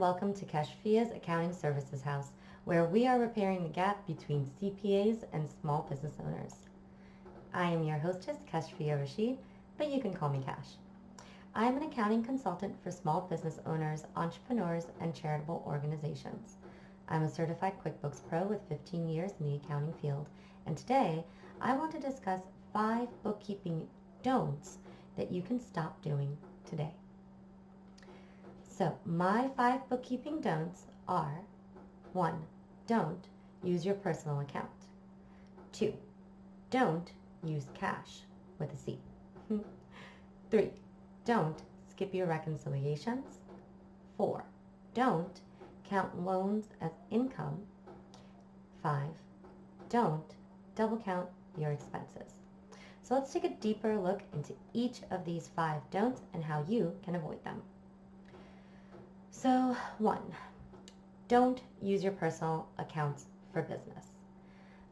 welcome to Kasfia's Accounting Services House, where we are repairing the gap between CPAs and small business owners. I am your hostess, Kasfia Rashid, but you can call me Kash. I am an accounting consultant for small business owners, entrepreneurs, and charitable organizations. I'm a certified QuickBooks Pro with 15 years in the accounting field, and today I want to discuss 5 bookkeeping don'ts that you can stop doing today. So my 5 bookkeeping don'ts are: 1. Don't use your personal account. 2. Don't use cash with a C. 3. Don't skip your reconciliations. 4. Don't count loans as income. 5. Don't double count your expenses. So let's take a deeper look into each of these 5 don'ts and how you can avoid them. So 1. Don't use your personal accounts for business.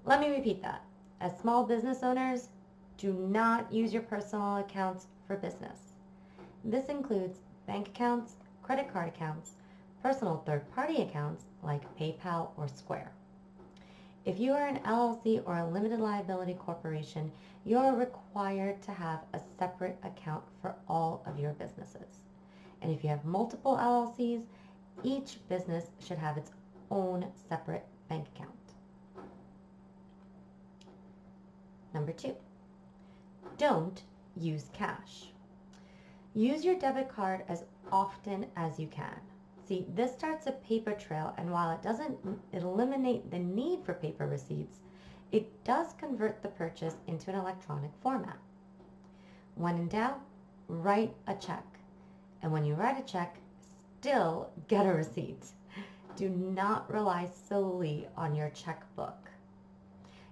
Let me repeat that. As small business owners, do not use your personal accounts for business. This includes bank accounts, credit card accounts, personal third-party accounts like PayPal or Square. If you are an LLC or a limited liability corporation, you are required to have a separate account for all of your businesses. And if you have multiple LLCs, each business should have its own separate bank account. Number 2, don't use cash. Use your debit card as often as you can. See, this starts a paper trail, and while it doesn't eliminate the need for paper receipts, it does convert the purchase into an electronic format. When in doubt, write a check. And when you write a check, still get a receipt. Do not rely solely on your checkbook.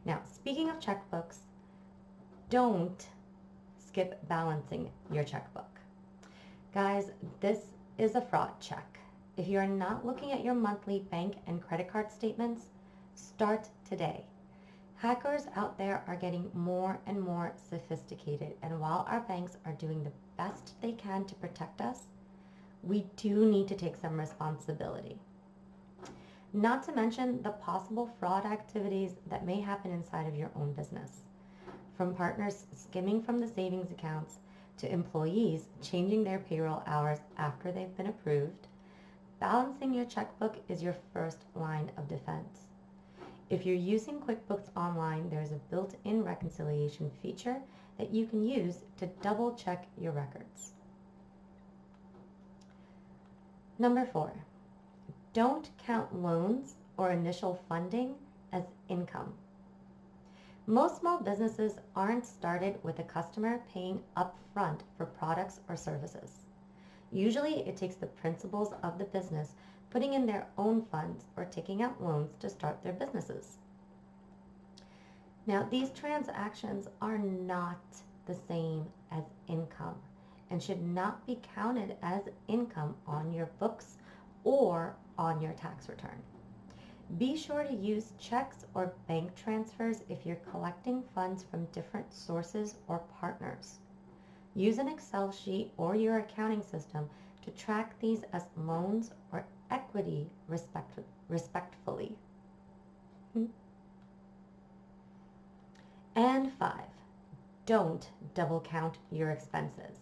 Now, speaking of checkbooks, don't skip balancing your checkbook. Guys, this is a fraud check. If you are not looking at your monthly bank and credit card statements, start today. Hackers out there are getting more and more sophisticated, and while our banks are doing the best they can to protect us, we do need to take some responsibility. Not to mention the possible fraud activities that may happen inside of your own business. From partners skimming from the savings accounts to employees changing their payroll hours after they've been approved, balancing your checkbook is your first line of defense. If you're using QuickBooks Online, there's a built-in reconciliation feature that you can use to double check your records. Number 4, don't count loans or initial funding as income. Most small businesses aren't started with a customer paying upfront for products or services. Usually it takes the principals of the business putting in their own funds or taking out loans to start their businesses. Now, these transactions are not the same as income and should not be counted as income on your books or on your tax return. Be sure to use checks or bank transfers if you're collecting funds from different sources or partners. Use an Excel sheet or your accounting system to track these as loans or equity respectfully. And 5, don't double count your expenses.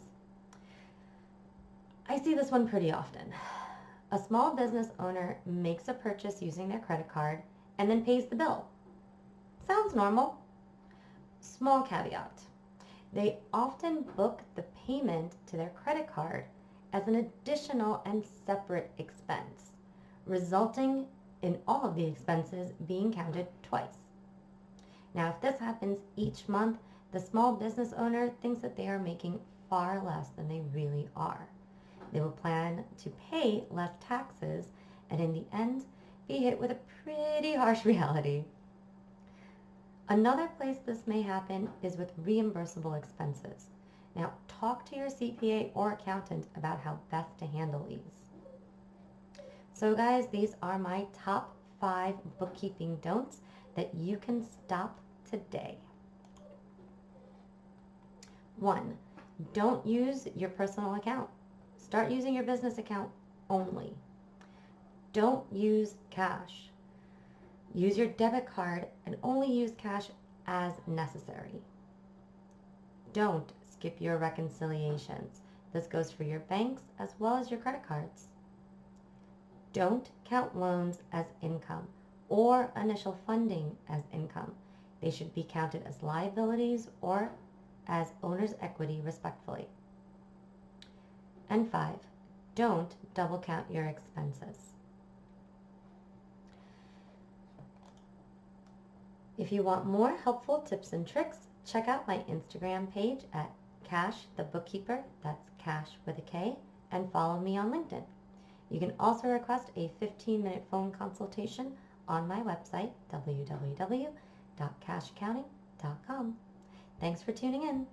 I see this one pretty often. A small business owner makes a purchase using their credit card and then pays the bill. Sounds normal. Small caveat. They often book the payment to their credit card as an additional and separate expense, resulting in all of the expenses being counted twice. Now, if this happens each month, the small business owner thinks that they are making far less than they really are. They will plan to pay less taxes and in the end be hit with a pretty harsh reality. Another place this may happen is with reimbursable expenses. Now, talk to your CPA or accountant about how best to handle these. So guys, these are my top 5 bookkeeping don'ts that you can stop today. 1, don't use your personal account. Start using your business account only. Don't use cash. Use your debit card and only use cash as necessary. Don't skip your reconciliations. This goes for your banks as well as your credit cards. Don't count loans as income or initial funding as income. They should be counted as liabilities or as owner's equity respectfully. And 5, don't double count your expenses. If you want more helpful tips and tricks, check out my Instagram page at Kash the Bookkeeper, that's Kash with a K, and follow me on LinkedIn. You can also request a 15-minute phone consultation on my website, www.kashaccounting.com. Thanks for tuning in.